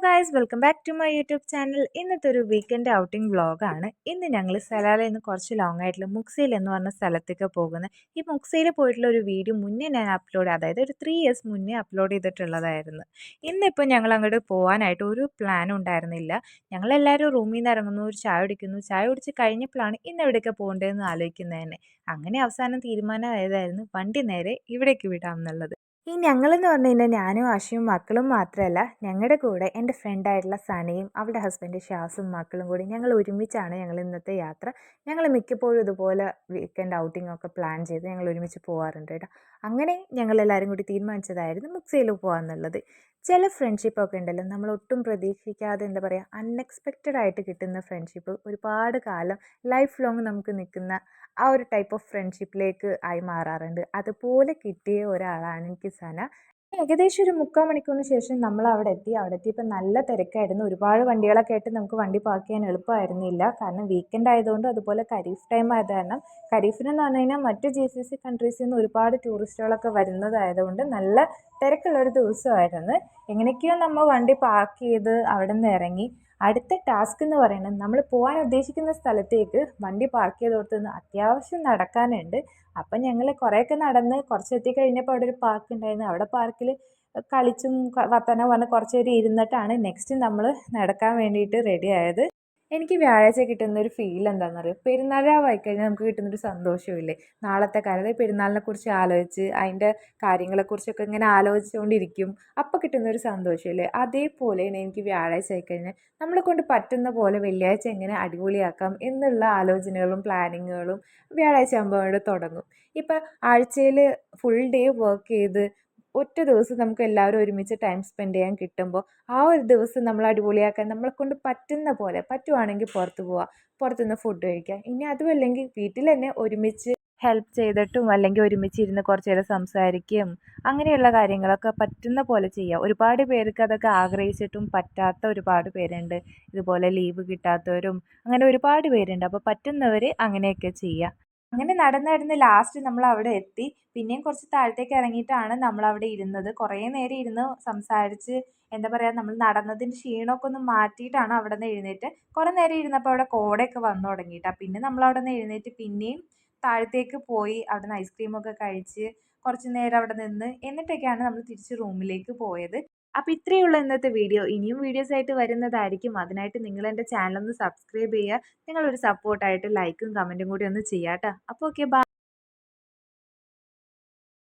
Guys, welcome back to my YouTube channel. ഇന്നത്തെ ഒരു weekend outing വ്ളോഗാണ്. ഇന്ന് ഞങ്ങൾ സലാലയിൽ നിന്ന് കുറച്ച് ലോങ് ആയിട്ടുള്ള മുക്സയിൽ എന്ന് പറഞ്ഞ സ്ഥലത്തേക്ക് പോകുന്നത്. ഈ മുക്സയിൽ പോയിട്ടുള്ള ഒരു വീഡിയോ മുന്നേ ഞാൻ അതായത് ഒരു 3 ഇയേഴ്സ് മുന്നേ അപ്ലോഡ് ചെയ്തിട്ടുള്ളതായിരുന്നു. ഇന്നിപ്പോൾ ഞങ്ങൾ അങ്ങോട്ട് പോകാനായിട്ട് ഒരു പ്ലാനും ഉണ്ടായിരുന്നില്ല. ഞങ്ങളെല്ലാവരും റൂമിൽ നിന്ന് ഇറങ്ങുന്നു, ഒരു ചായ കുടിക്കുന്നു. ചായ കുടിച്ച് കഴിഞ്ഞപ്പോഴാണ് ഇന്ന് എവിടെയൊക്കെ പോകേണ്ടതെന്ന് ആലോചിക്കുന്നത് തന്നെ. അങ്ങനെ അവസാനം തീരുമാനമായതായിരുന്നു വണ്ടി നേരെ ഇവിടേക്ക് വിടാം എന്നുള്ളത്. ഈ ഞങ്ങളെന്ന് പറഞ്ഞു കഴിഞ്ഞാൽ ഞാനും ആഷിയും മക്കളും മാത്രമല്ല, ഞങ്ങളുടെ കൂടെ എൻ്റെ ഫ്രണ്ടായിട്ടുള്ള സനയും അവളുടെ ഹസ്ബൻഡ് ഷാസും മക്കളും കൂടി ഞങ്ങൾ ഒരുമിച്ചാണ് ഞങ്ങൾ ഇന്നത്തെ യാത്ര. ഞങ്ങൾ മിക്കപ്പോഴും ഇതുപോലെ വീക്കെൻഡ് ഔട്ടിംഗ് ഒക്കെ പ്ലാൻ ചെയ്ത് ഞങ്ങൾ ഒരുമിച്ച് പോകാറുണ്ട് കേട്ടോ. അങ്ങനെ ഞങ്ങളെല്ലാവരും കൂടി തീരുമാനിച്ചതായിരുന്നു മുക്സയിൽ പോകാമെന്നുള്ളത്. ചില ഫ്രണ്ട്ഷിപ്പൊക്കെ ഉണ്ടല്ലോ, നമ്മൾ ഒട്ടും പ്രതീക്ഷിക്കാതെ എന്താ പറയുക, അൺഎക്സ്പെക്റ്റഡ് ആയിട്ട് കിട്ടുന്ന ഫ്രണ്ട്ഷിപ്പ് ഒരുപാട് കാലം ലൈഫ് ലോങ് നമുക്ക് നിൽക്കുന്ന ആ ഒരു ടൈപ്പ് ഓഫ് ഫ്രണ്ട്ഷിപ്പിലേക്ക് ആയി മാറാറുണ്ട്. അതുപോലെ കിട്ടിയ ഒരാളാണ് എനിക്ക് സന. ഏകദേശം ഒരു 3/4 മണിക്കൂറിന് ശേഷം നമ്മൾ അവിടെ എത്തിയപ്പോൾ നല്ല തിരക്കായിരുന്നു. ഒരുപാട് വണ്ടികളൊക്കെ ആയിട്ട് നമുക്ക് വണ്ടി പാർക്ക് ചെയ്യാൻ എളുപ്പമായിരുന്നില്ല. കാരണം വീക്കെൻഡ് ആയതുകൊണ്ട്, അതുപോലെ ഖരീഫ് ടൈം ആയത് കാരണം, ഖരീഫിനെന്ന് പറഞ്ഞു കഴിഞ്ഞാൽ മറ്റ് GCC കൺട്രീസിൽ നിന്ന് ഒരുപാട് ടൂറിസ്റ്റുകളൊക്കെ വരുന്നതായതുകൊണ്ട് നല്ല തിരക്കുള്ളൊരു ദിവസമായിരുന്നു. എങ്ങനെയൊക്കെയോ നമ്മൾ വണ്ടി പാർക്ക് ചെയ്ത് അവിടെ നിന്ന് ഇറങ്ങി. അടുത്ത ടാസ്ക് എന്ന് പറയുന്നത്, നമ്മൾ പോകാൻ ഉദ്ദേശിക്കുന്ന സ്ഥലത്തേക്ക് വണ്ടി പാർക്ക് ചെയ്തോടത്ത് നിന്ന് അത്യാവശ്യം നടക്കാനുണ്ട്. അപ്പം ഞങ്ങൾ കുറേയൊക്കെ നടന്ന് കുറച്ച് എത്തിക്കഴിഞ്ഞപ്പോൾ അവിടെ ഒരു പാർക്ക് ഉണ്ടായിരുന്നു. അവിടെ പാർക്കിൽ കളിച്ചും വർത്തമാനം പറഞ്ഞ് കുറച്ച് നേരം ഇരുന്നിട്ടാണ് നെക്സ്റ്റ് നമ്മൾ നടക്കാൻ വേണ്ടിയിട്ട് റെഡി ആയത്. എനിക്ക് വ്യാഴാഴ്ച കിട്ടുന്നൊരു ഫീൽ എന്താണെന്നറിയോ, പെരുന്നാളായി കഴിഞ്ഞാൽ നമുക്ക് കിട്ടുന്നൊരു സന്തോഷമില്ലേ. നാളത്തെ കാലത്ത് പെരുന്നാളിനെ കുറിച്ച് ആലോചിച്ച് അതിൻ്റെ കാര്യങ്ങളെക്കുറിച്ചൊക്കെ ഇങ്ങനെ ആലോചിച്ചുകൊണ്ടിരിക്കും. അപ്പോൾ കിട്ടുന്നൊരു സന്തോഷമില്ലേ, അതേപോലെയാണ് എനിക്ക് വ്യാഴാഴ്ച ആയിക്കഴിഞ്ഞാൽ നമ്മളെ കൊണ്ട് പറ്റുന്ന പോലെ വെള്ളിയാഴ്ച എങ്ങനെ അടിപൊളിയാക്കാം എന്നുള്ള ആലോചനകളും പ്ലാനിങ്ങുകളും വ്യാഴാഴ്ച ആകുമ്പോൾ തുടങ്ങും. ഇപ്പം ആഴ്ചയിൽ ഫുൾ ഡേ വർക്ക് ചെയ്ത് ഒറ്റ ദിവസം നമുക്ക് എല്ലാവരും ഒരുമിച്ച് ടൈം സ്പെൻഡ് ചെയ്യാൻ കിട്ടുമ്പോൾ ആ ഒരു ദിവസം നമ്മൾ അടിപൊളിയാക്കാൻ നമ്മളെക്കൊണ്ട് പറ്റുന്ന പോലെ പറ്റുവാണെങ്കിൽ പുറത്ത് പോവുക, പുറത്തുനിന്ന് ഫുഡ് കഴിക്കുക. ഇനി അതുമല്ലെങ്കിൽ വീട്ടിൽ തന്നെ ഒരുമിച്ച് ഹെൽപ്പ് ചെയ്തിട്ടും അല്ലെങ്കിൽ ഒരുമിച്ചിരുന്ന് കുറച്ച് നേരം സംസാരിക്കുകയും അങ്ങനെയുള്ള കാര്യങ്ങളൊക്കെ പറ്റുന്ന പോലെ ചെയ്യുക. ഒരുപാട് പേർക്ക് അതൊക്കെ ആഗ്രഹിച്ചിട്ടും പറ്റാത്ത ഒരുപാട് പേരുണ്ട്. ഇതുപോലെ ലീവ് കിട്ടാത്തവരും അങ്ങനെ ഒരുപാട് പേരുണ്ട്. അപ്പോൾ പറ്റുന്നവർ അങ്ങനെയൊക്കെ ചെയ്യുക. അങ്ങനെ നടന്ന് ലാസ്റ്റ് നമ്മൾ അവിടെ എത്തി. പിന്നെയും കുറച്ച് താഴത്തേക്ക് ഇറങ്ങിയിട്ടാണ് നമ്മളവിടെ ഇരുന്നത്. കുറേ നേരം ഇരുന്ന് സംസാരിച്ച് എന്താ പറയുക, നമ്മൾ നടന്നതിൻ്റെ ക്ഷീണമൊക്കെ ഒന്ന് മാറ്റിയിട്ടാണ് അവിടെ നിന്ന് എഴുന്നേറ്റ്. കുറേ നേരം ഇരുന്നപ്പോൾ അവിടെ കോടയൊക്കെ വന്നു തുടങ്ങിയിട്ടാണ്. പിന്നെ നമ്മളവിടെ നിന്ന് എഴുന്നേറ്റ് പിന്നെയും താഴത്തേക്ക് പോയി അവിടെ നിന്ന് ഐസ്ക്രീമൊക്കെ കഴിച്ച് കുറച്ച് നേരം അവിടെ നിന്ന് എന്നിട്ടൊക്കെയാണ് നമ്മൾ തിരിച്ച് റൂമിലേക്ക് പോയത്. അപ്പോൾ ഇത്രയേ ഉള്ളൂ ഇന്നത്തെ വീഡിയോ. ഇനിയും വീഡിയോസായിട്ട് വരുന്നതായിരിക്കും. അതിനായിട്ട് നിങ്ങൾ എൻ്റെ ചാനലൊന്ന് സബ്സ്ക്രൈബ് ചെയ്യുക. നിങ്ങളൊരു സപ്പോർട്ടായിട്ട് ലൈക്കും കമൻറ്റും കൂടി ഒന്ന് ചെയ്യാം കേട്ടോ. അപ്പോൾ ഓക്കെ, ബൈ.